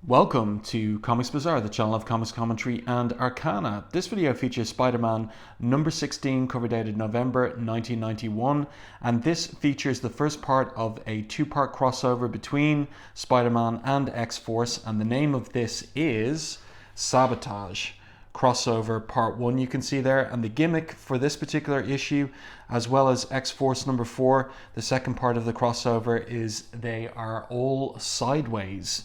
Welcome to Comics Bazaar, the channel of comics commentary and arcana. This video features Spider-Man number 16, cover dated November 1991, and this features the first part of a two-part crossover between Spider-Man and X-Force, and the name of this is Sabotage. Crossover part 1 you can see there, and the gimmick for this particular issue, as well as X-Force number 4, the second part of the crossover, is they are all sideways.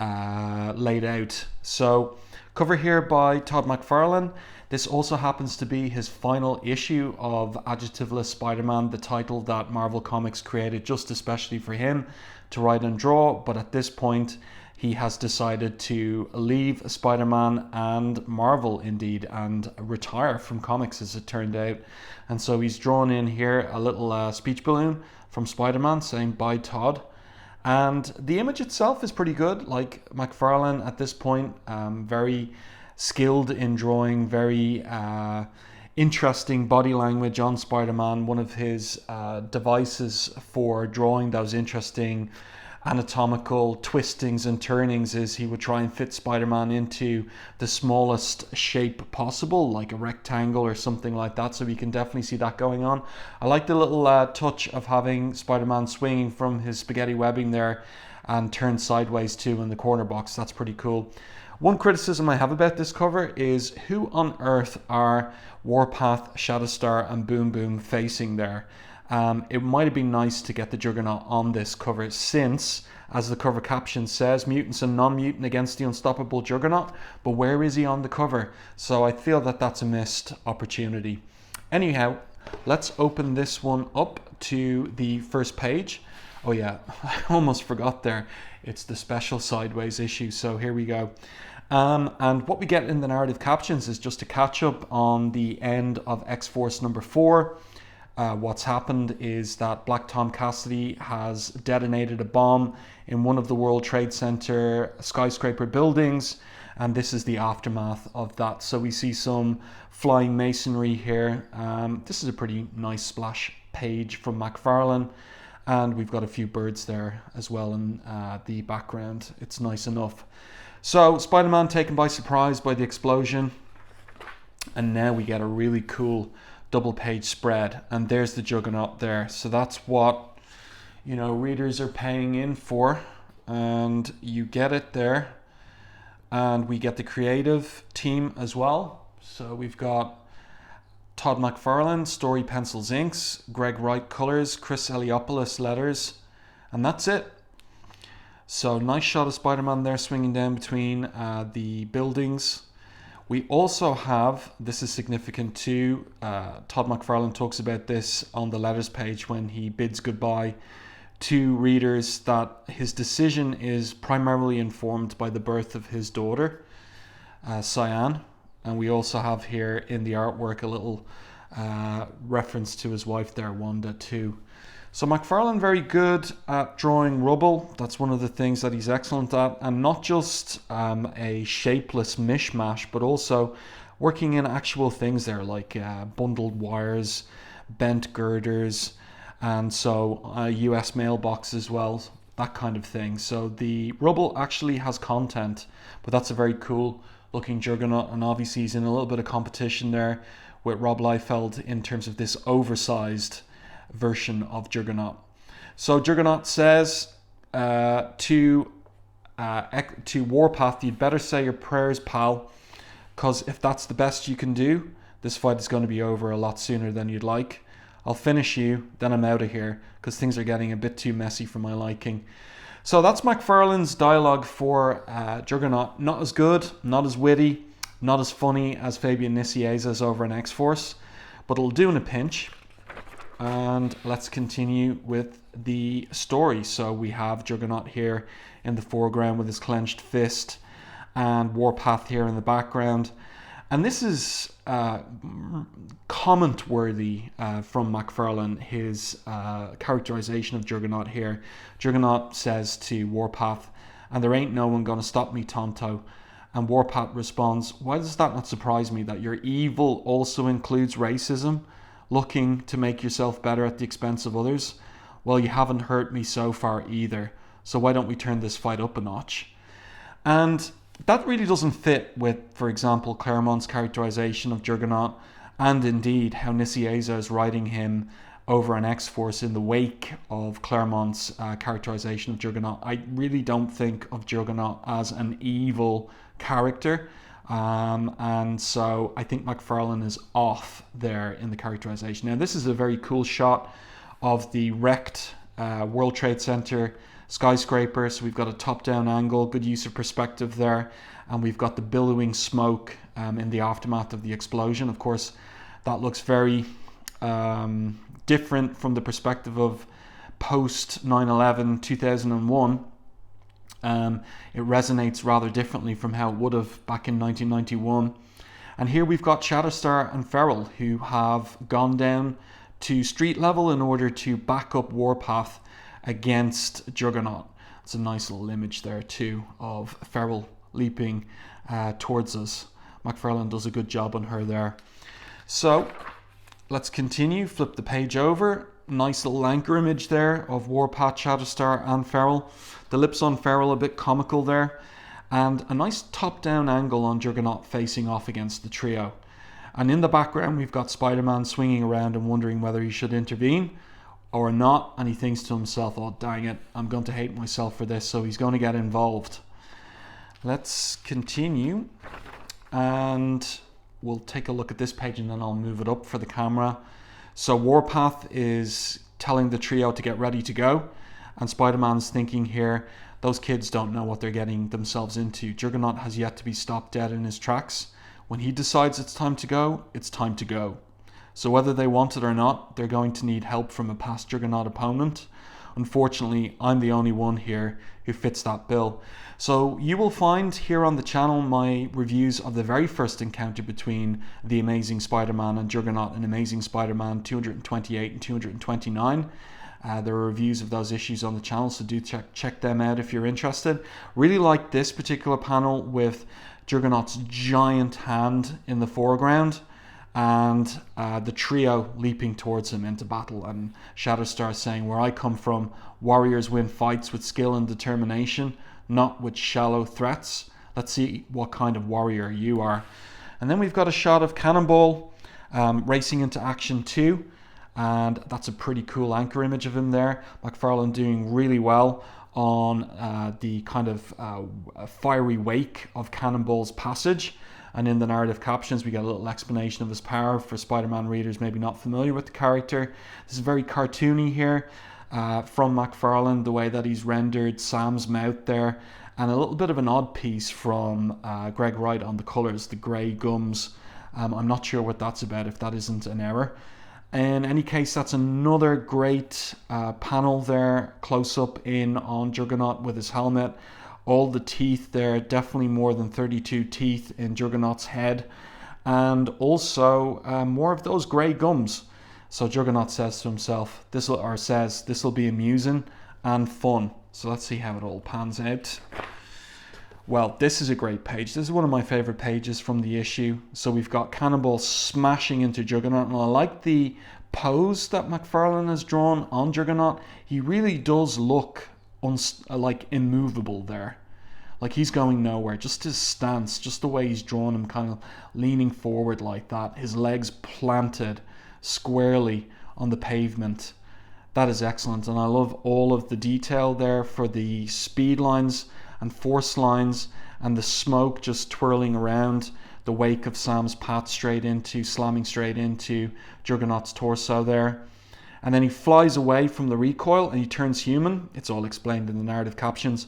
Laid out. So, cover here by Todd McFarlane. This also happens to be his final issue of Adjectiveless Spider-Man, the title that Marvel Comics created just especially for him to write and draw. But at this point, he has decided to leave Spider-Man and Marvel, indeed, and retire from comics, as it turned out. And so he's drawn in here a little speech balloon from Spider-Man saying, "Bye, Todd." And the image itself is pretty good. Like McFarlane at this point, very skilled in drawing, very interesting body language on Spider-Man. One of his devices for drawing those interesting anatomical twistings and turnings is he would try and fit Spider-Man into the smallest shape possible, like a rectangle or something like that, so we can definitely see that going on. I like the little touch of having Spider-Man swinging from his spaghetti webbing there and turned sideways too in the corner box. That's pretty cool. One criticism I have about this cover is who on earth are Warpath, Shatterstar and Boom Boom facing there? It might have been nice to get the Juggernaut on this cover since, as the cover caption says, mutants and non-mutant against the unstoppable Juggernaut, but where is he on the cover? So I feel that that's a missed opportunity. Anyhow, let's open this one up to the first page. Oh yeah, I almost forgot there. It's the special sideways issue, so here we go. And what we get in the narrative captions is just a catch up on the end of X-Force number 4. What's happened is that Black Tom Cassidy has detonated a bomb in one of the World Trade Center skyscraper buildings, and this is the aftermath of that. So we see some flying masonry here. This is a pretty nice splash page from McFarlane, and we've got a few birds there as well in the background. It's nice enough. So Spider-Man taken by surprise by the explosion, and now we get a really cool double page spread, and there's the Juggernaut there. So that's what, you know, readers are paying in for, and you get it there. And we get the creative team as well. So we've got Todd McFarlane, story pencils inks, Greg Wright colors, Chris Eliopoulos letters, and that's it. So nice shot of Spider-Man there swinging down between the buildings. We also have, this is significant too, Todd McFarlane talks about this on the letters page when he bids goodbye to readers, that his decision is primarily informed by the birth of his daughter, Cyan. And we also have here in the artwork a little reference to his wife there, Wanda, too. So McFarlane very good at drawing rubble. That's one of the things that he's excellent at, and not just a shapeless mishmash, but also working in actual things there, like bundled wires, bent girders, and so US mailbox as well, that kind of thing. So the rubble actually has content, but that's a very cool looking Juggernaut, and obviously he's in a little bit of competition there with Rob Liefeld in terms of this oversized version of Juggernaut. So Juggernaut says to Warpath, you'd better say your prayers, pal, because if that's the best you can do, this fight is going to be over a lot sooner than you'd like. I'll finish you, then I'm out of here, because things are getting a bit too messy for my liking. So that's McFarlane's dialogue for Juggernaut. Not as good, not as witty, not as funny as Fabian Nicieza's over in X-Force, but it'll do in a pinch. And let's continue with the story. So we have Juggernaut here in the foreground with his clenched fist, and Warpath here in the background. And this is comment worthy from McFarlane, his characterization of Juggernaut here. Juggernaut says to Warpath, "And there ain't no one gonna stop me, Tonto." And Warpath responds, "Why does that not surprise me, that your evil also includes racism? Looking to make yourself better at the expense of others? Well, you haven't hurt me so far either, so why don't we turn this fight up a notch?" And that really doesn't fit with, for example, Claremont's characterization of Juggernaut, and indeed how Nicieza is writing him over an X-Force in the wake of Claremont's characterization of Juggernaut. I really don't think of Juggernaut as an evil character. And so I think McFarlane is off there in the characterization. Now, this is a very cool shot of the wrecked World Trade Center skyscraper. So we've got a top-down angle, good use of perspective there, and we've got the billowing smoke in the aftermath of the explosion. Of course, that looks very different from the perspective of post 9/11 2001. It resonates rather differently from how it would have back in 1991. And here we've got Shatterstar and Feral, who have gone down to street level in order to back up Warpath against Juggernaut. It's a nice little image there too of Feral leaping towards us. McFarlane does a good job on her there. So let's continue, flip the page over. Nice little anchor image there of Warpath, Shatterstar and Feral. The lips on Feral a bit comical there. And a nice top-down angle on Juggernaut facing off against the trio. And in the background we've got Spider-Man swinging around and wondering whether he should intervene or not. And he thinks to himself, oh dang it, I'm going to hate myself for this. So he's going to get involved. Let's continue. And we'll take a look at this page and then I'll move it up for the camera. So Warpath is telling the trio to get ready to go. And Spider-Man's thinking here, those kids don't know what they're getting themselves into. Juggernaut has yet to be stopped dead in his tracks. When he decides it's time to go, it's time to go. So whether they want it or not, they're going to need help from a past Juggernaut opponent. Unfortunately, I'm the only one here who fits that bill. So you will find here on the channel my reviews of the very first encounter between the Amazing Spider-Man and Juggernaut in Amazing Spider-Man 228 and 229. There are reviews of those issues on the channel, so do check them out if you're interested. Really like this particular panel with Juggernaut's giant hand in the foreground and the trio leaping towards him into battle, and Shatterstar saying, where I come from, warriors win fights with skill and determination, not with shallow threats. Let's see what kind of warrior you are. And then we've got a shot of Cannonball racing into action 2. And that's a pretty cool anchor image of him there. McFarlane doing really well on the kind of fiery wake of Cannonball's passage. And in the narrative captions, we get a little explanation of his power for Spider-Man readers maybe not familiar with the character. This is very cartoony here from McFarlane, the way that he's rendered Sam's mouth there. And a little bit of an odd piece from Greg Wright on the colors, the grey gums. I'm not sure what that's about, if that isn't an error. In any case, that's another great panel there, close up in on Juggernaut with his helmet. All the teeth there, definitely more than 32 teeth in Juggernaut's head. And also more of those grey gums. So Juggernaut says to himself, this will be amusing and fun. So let's see how it all pans out. Well, this is a great page. This is one of my favorite pages from the issue. So we've got Cannonball smashing into Juggernaut, and I like the pose that McFarlane has drawn on Juggernaut. He really does look like immovable there. Like he's going nowhere. Just his stance, just the way he's drawn him, kind of leaning forward like that. His legs planted squarely on the pavement. That is excellent, and I love all of the detail there for the speed lines and force lines and the smoke just twirling around the wake of Sam's path slamming straight into Juggernaut's torso there. And then he flies away from the recoil and he turns human. It's all explained in the narrative captions.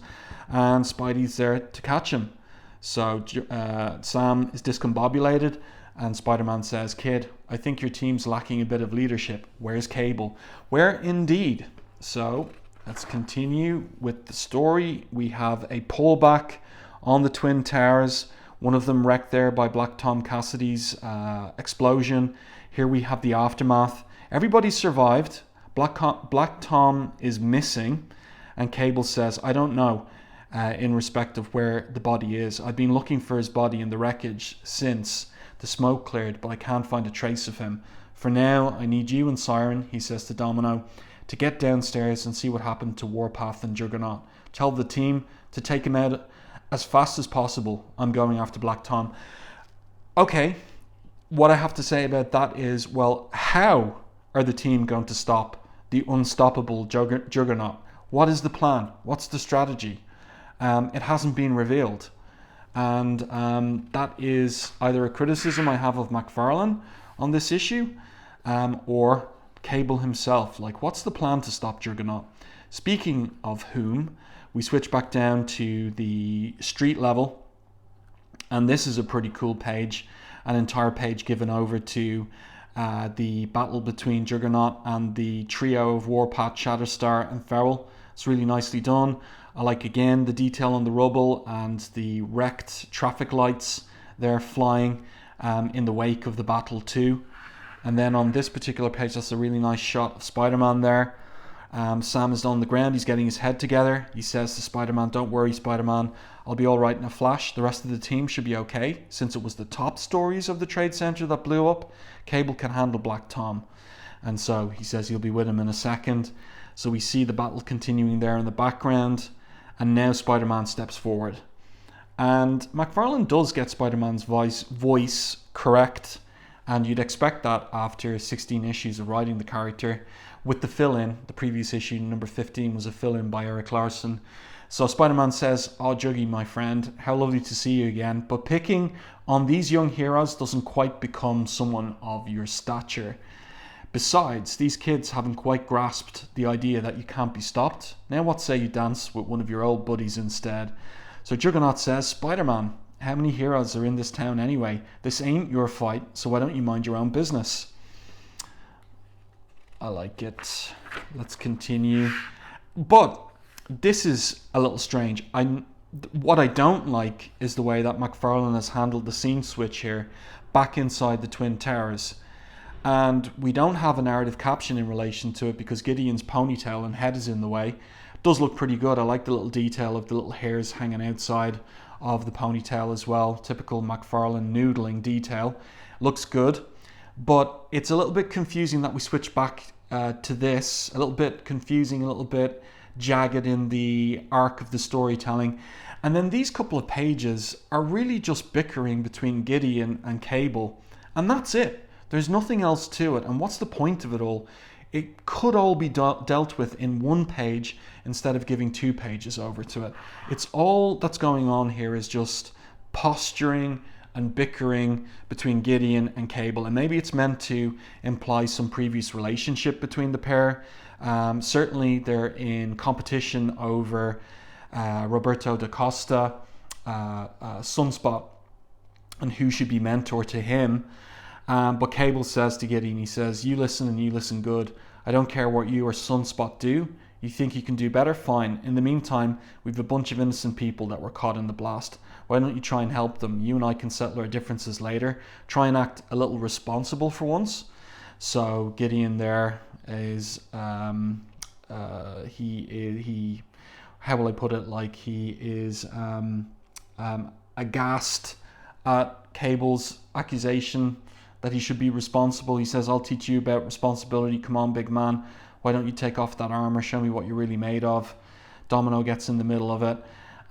And Spidey's there to catch him. So Sam is discombobulated and Spider-Man says, kid, I think your team's lacking a bit of leadership. Where's Cable? Where indeed? So let's continue with the story. We have a pullback on the Twin Towers, one of them wrecked there by Black Tom Cassidy's explosion. Here we have the aftermath. Everybody survived. Black Tom is missing, and Cable says, I don't know in respect of where the body is. I've been looking for his body in the wreckage since the smoke cleared, but I can't find a trace of him. For now, I need you and Siren, he says to Domino, to get downstairs and see what happened to Warpath and Juggernaut. Tell the team to take him out as fast as possible, I'm going after Black Tom. Okay, what I have to say about that is, well, how are the team going to stop the unstoppable Juggernaut? What is the plan? What's the strategy? It hasn't been revealed. And that is either a criticism I have of McFarlane on this issue, or Cable himself. Like, what's the plan to stop Juggernaut? Speaking of whom, we switch back down to the street level, and this is a pretty cool page, an entire page given over to the battle between Juggernaut and the trio of Warpath, Shatterstar and Feral. It's really nicely done. I like, again, the detail on the rubble and the wrecked traffic lights there flying in the wake of the battle too. And then on this particular page, that's a really nice shot of Spider-Man there. Sam is on the ground. He's getting his head together. He says to Spider-Man, "Don't worry, Spider-Man. I'll be all right in a flash. The rest of the team should be okay. Since it was the top stories of the trade center that blew up, Cable can handle Black Tom." And so he says he'll be with him in a second. So we see the battle continuing there in the background. And now Spider-Man steps forward. And McFarlane does get Spider-Man's voice correct. And you'd expect that after 16 issues of writing the character. With the fill-in, the previous issue, number 15, was a fill-in by Eric Larson. So Spider-Man says, "Oh, Juggy, my friend, how lovely to see you again. But picking on these young heroes doesn't quite become someone of your stature. Besides, these kids haven't quite grasped the idea that you can't be stopped. Now what say you dance with one of your old buddies instead?" So Juggernaut says, "Spider-Man, how many heroes are in this town anyway? This ain't your fight, so why don't you mind your own business?" I like it. Let's continue. But this is a little strange. What I don't like is the way that McFarlane has handled the scene switch here, back inside the Twin Towers. And we don't have a narrative caption in relation to it because Gideon's ponytail and head is in the way. It does look pretty good. I like the little detail of the little hairs hanging outside of the ponytail as well. Typical McFarlane noodling detail. Looks good. But it's a little bit confusing that we switch back to this. A little bit confusing, a little bit jagged in the arc of the storytelling. And then these couple of pages are really just bickering between Gideon and Cable. And that's it. There's nothing else to it. And what's the point of it all? It could all be dealt with in one page instead of giving 2 pages over to it. It's all that's going on here is just posturing and bickering between Gideon and Cable. And maybe it's meant to imply some previous relationship between the pair. Certainly they're in competition over Roberto da Costa, Sunspot, and who should be mentor to him. But Cable says to Gideon, he says, "You listen and you listen good. I don't care what you or Sunspot do. You think you can do better? Fine. In the meantime, we've a bunch of innocent people that were caught in the blast. Why don't you try and help them? You and I can settle our differences later. Try and act a little responsible for once." So Gideon there is, he how will I put it? Like, he is aghast at Cable's accusation that he should be responsible. He says, "I'll teach you about responsibility. Come on, big man. Why don't you take off that armor? Show me what you're really made of." Domino gets in the middle of it.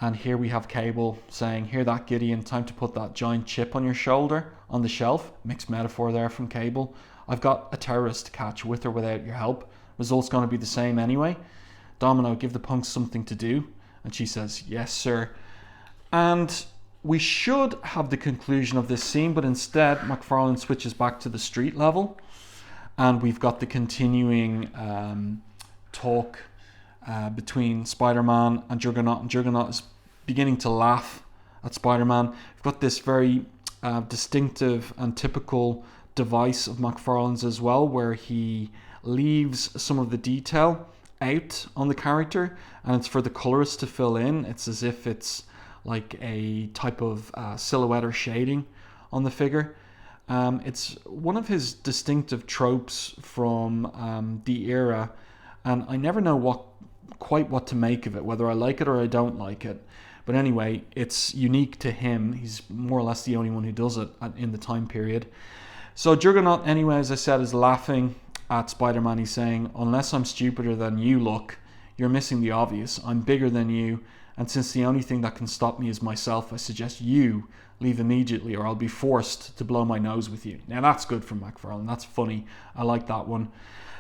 And here we have Cable saying, "Hear that, Gideon? Time to put that giant chip on your shoulder on the shelf." Mixed metaphor there from Cable. "I've got a terrorist to catch with or without your help. Result's going to be the same anyway. Domino, give the punks something to do." And she says, "Yes, sir." And we should have the conclusion of this scene, but instead McFarlane switches back to the street level. And we've got the continuing talk between Spider-Man and Juggernaut. And Juggernaut is beginning to laugh at Spider-Man. We've got this very distinctive and typical device of McFarlane's as well, where he leaves some of the detail out on the character, and it's for the colorist to fill in. It's as if it's like a type of silhouette or shading on the figure. It's one of his distinctive tropes from the era, and I never know quite what to make of it, whether I like it or I don't like it. But anyway, it's unique to him. He's more or less the only one who does it in the time period. So Juggernaut, anyway, as I said, is laughing at Spider-Man. He's saying, "Unless I'm stupider than you look, you're missing the obvious. I'm bigger than you, and since the only thing that can stop me is myself, I suggest you leave immediately or I'll be forced to blow my nose with you. Now that's good from McFarlane, that's funny, I like that one.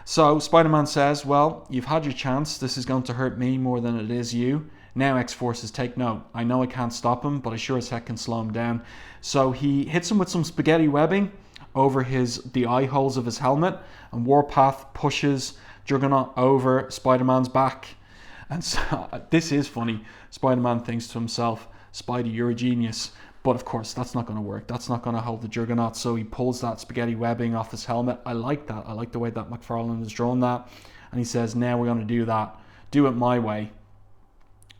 So Spider-Man says, well, you've had your chance, this is going to hurt me more than it is you. Now X-Forces, take note. I know I can't stop him, but I sure as heck can slow him down. So he hits him with some spaghetti webbing over the eye holes of his helmet, and Warpath pushes Juggernaut over Spider-Man's back. And so, this is funny. Spider-Man thinks to himself, Spidey, you're a genius. But of course, that's not going to work. That's not going to hold the Juggernaut. So he pulls that spaghetti webbing off his helmet. I like that. I like the way that McFarlane has drawn that. And he says, now we're going to do that. Do it my way.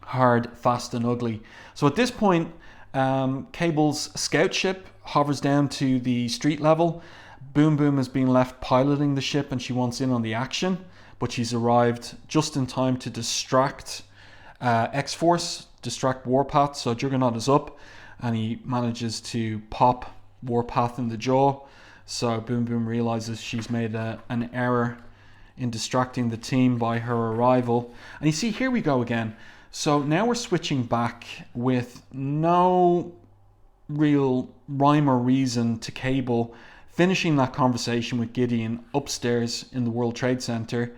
Hard, fast and ugly. So at this point, Cable's scout ship hovers down to the street level. Boom Boom has been left piloting the ship and she wants in on the action, but she's arrived just in time to distract X-Force, distract Warpath. So Juggernaut is up and he manages to pop Warpath in the jaw. So Boom Boom realizes she's made an error in distracting the team by her arrival. And you see, here we go again. So now we're switching back with no real rhyme or reason to Cable finishing that conversation with Gideon upstairs in the World Trade Center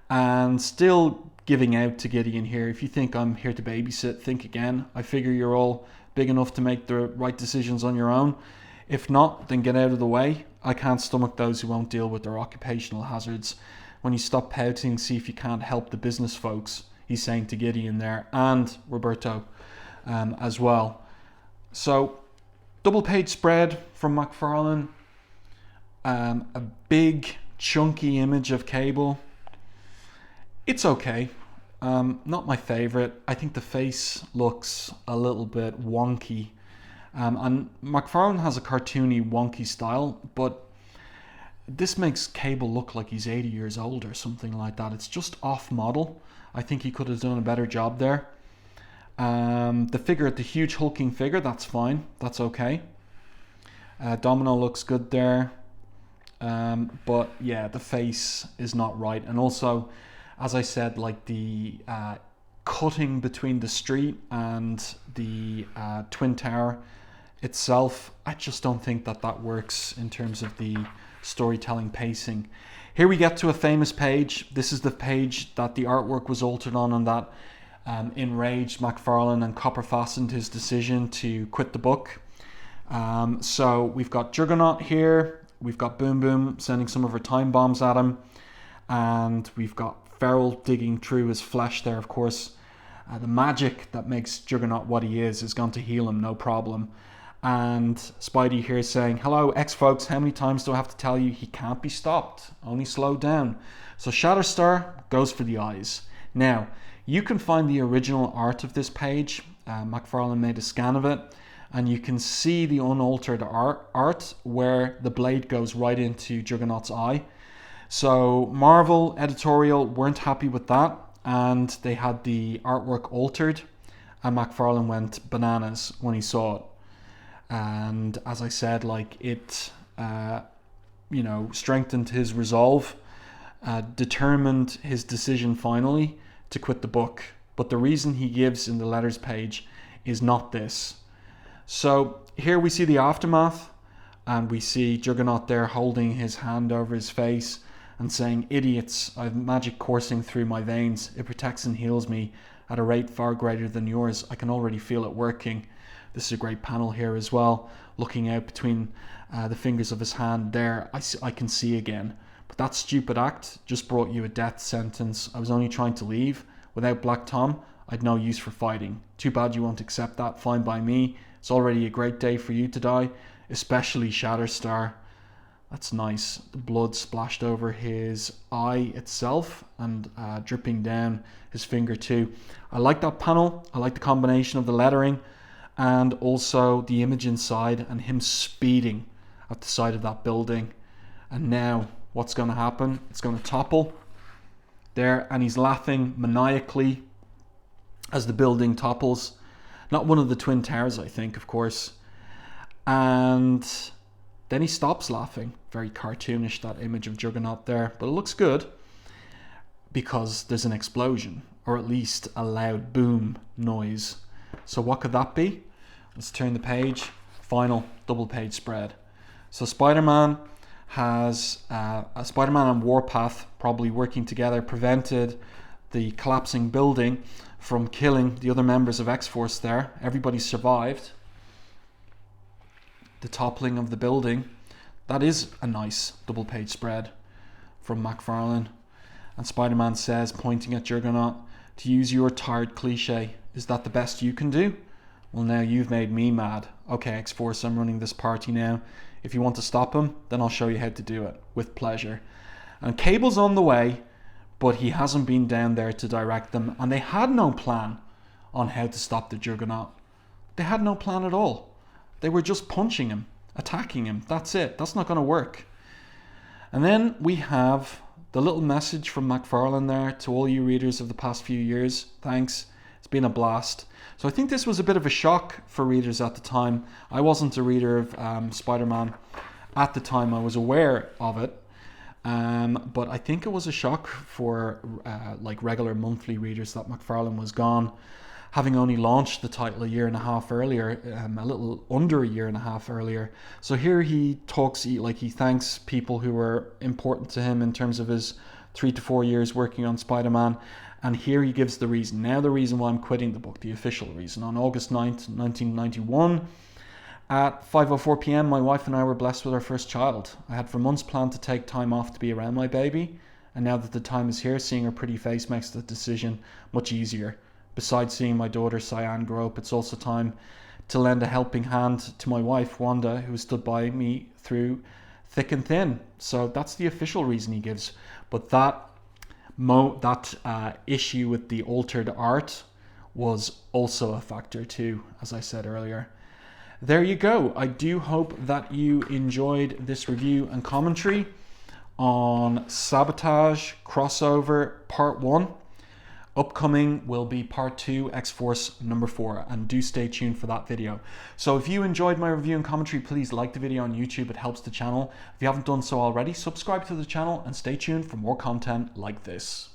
and still giving out to Gideon here. If you think I'm here to babysit, think again. I figure you're all big enough to make the right decisions on your own. If not, then get out of the way. I can't stomach those who won't deal with their occupational hazards. When you stop pouting, see if you can't help the business folks. He's saying to Gideon there, and Roberto as well. So, double page spread from McFarlane. A big, chunky image of Cable. It's okay. Not my favorite. I think the face looks a little bit wonky. And McFarlane has a cartoony, wonky style, but this makes Cable look like he's 80 years old or something like that. It's just off model. I think he could have done a better job there. The figure, the huge hulking figure, that's fine. That's okay. Domino looks good there. But yeah, the face is not right. And also, as I said, like the cutting between the street and the Twin Tower itself, I just don't think that works in terms of the storytelling pacing. Here we get to a famous page. This is the page that the artwork was altered on, and that enraged McFarlane and copper fastened his decision to quit the book. So we've got Juggernaut here, we've got Boom Boom sending some of her time bombs at him, and we've got Feral digging through his flesh there, of course. The magic that makes Juggernaut what he is going to heal him, no problem. And Spidey here is saying, hello, X-Folks, how many times do I have to tell you he can't be stopped? Only slow down. So Shatterstar goes for the eyes. Now, you can find the original art of this page. McFarlane made a scan of it, and you can see the unaltered art where the blade goes right into Juggernaut's eye. So Marvel editorial weren't happy with that, and they had the artwork altered, and McFarlane went bananas when he saw it. And as I said, like it strengthened his resolve, determined his decision finally to quit the book. But the reason he gives in the letters page is not this. So here we see the aftermath, and we see Juggernaut there holding his hand over his face and saying, idiots, I have magic coursing through my veins. It protects and heals me at a rate far greater than yours. I can already feel it working. This is a great panel here as well, looking out between the fingers of his hand there. I can see again. But that stupid act just brought you a death sentence. I was only trying to leave. Without Black Tom, I'd no use for fighting. Too bad you won't accept that. Fine by me. It's already a great day for you to die, especially Shatterstar. That's nice. The blood splashed over his eye itself and dripping down his finger too. I like that panel. I like the combination of the lettering and also the image inside and him speeding at the side of that building. And now what's going to happen? It's going to topple there, and he's laughing maniacally as the building topples. Not one of the Twin Towers, I think, of course. And then he stops laughing. Very cartoonish, that image of Juggernaut there. But it looks good because there's an explosion, or at least a loud boom noise. So what could that be? Let's turn the page. Final double page spread. So Spider-Man and Warpath probably working together prevented the collapsing building from killing the other members of X-Force there. Everybody survived the toppling of the building. That is a nice double page spread from McFarlane. And Spider-Man says, pointing at Juggernaut, to use your tired cliche, is that the best you can do? Well, now you've made me mad. Okay, X-Force, I'm running this party now. If you want to stop him, then I'll show you how to do it, with pleasure. And Cable's on the way, but he hasn't been down there to direct them, and they had no plan on how to stop the Juggernaut. They had no plan at all. They were just punching him, attacking him. That's it. That's not going to work. And then we have the little message from McFarlane there to all you readers of the past few years. Thanks. It's been a blast. So I think this was a bit of a shock for readers at the time. I wasn't a reader of Spider-Man at the time. I was aware of it. But I think it was a shock for like regular monthly readers that McFarlane was gone, having only launched the title a year and a half earlier, a little under a year and a half earlier. So here he talks, he thanks people who were important to him in terms of his 3 to 4 years working on Spider-Man. And here he gives the reason. Now the reason why I'm quitting the book, the official reason. On August 9th, 1991, at 5:04 p.m, my wife and I were blessed with our first child. I had for months planned to take time off to be around my baby. And now that the time is here, seeing her pretty face makes the decision much easier. Besides seeing my daughter Cyan grow up, it's also time to lend a helping hand to my wife Wanda, who stood by me through thick and thin. So that's the official reason he gives. But that issue with the altered art was also a factor too, as I said earlier. There you go. I do hope that you enjoyed this review and commentary on Sabotage Crossover Part 1. Upcoming will be Part 2, X-Force number 4, and do stay tuned for that video. So if you enjoyed my review and commentary, please like the video on YouTube. It helps the channel. If you haven't done so already, subscribe to the channel and stay tuned for more content like this.